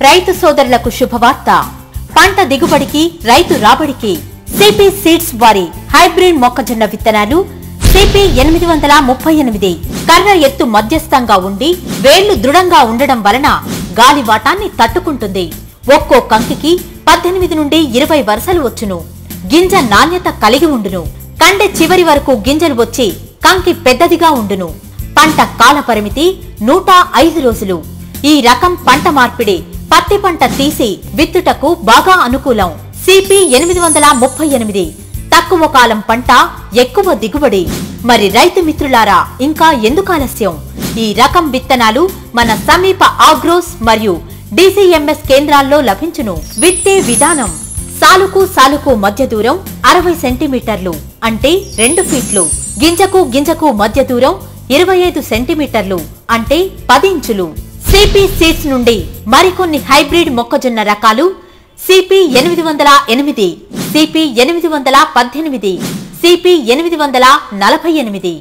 రైతు సోదరులకు శుభవార్త. పంట దిగుబడికి రైతు రాబడికి సిపి సీడ్స్ వారి హైబ్రిడ్ మొక్కజొన్న విత్తనాలు సిపి 838 కర్ర ఎత్తు మధ్యస్థంగా ఉండి వేళ్లు దృఢంగా ఉండడం వలన గాలివాటాన్ని తట్టుకుంటుంది. ఒక్కో కంకికి 18 నుండి 20 వరుసలు వచ్చును. గింజ నాణ్యత కలిగి ఉండును. కండె చివరి వరకు గింజలు వచ్చి కంకి పెద్దదిగా ఉండును. పంట కాల పరిమితి 105 రోజులు. ఈ రకం పంట మార్పిడి పత్తి పంట తీసి విత్తుటకు బాగా అనుకూలం. సిపి 838 తక్కువ కాలం పంట ఎక్కువ దిగుబడి. మరి రైతు మిత్రులారా, ఇంకా ఎందుకు ఆలస్యం? ఈ రకం విత్తనాలు మన సమీప ఆగ్రోస్ మరియు డిసిఎంఎస్ కేంద్రాల్లో లభించును. విత్తే విధానం: సాలుకు సాలుకు మధ్య దూరం 60 సెంటీమీటర్లు అంటే 2 ఫీట్లు. గింజకు గింజకు మధ్య దూరం 25 సెంటీమీటర్లు అంటే 10 ఇంచులు. సిపి సీడ్స్ నుండి మరికొన్ని హైబ్రిడ్ మొక్కజొన్న రకాలు సిపి 808, సిపి 818, సిపి 848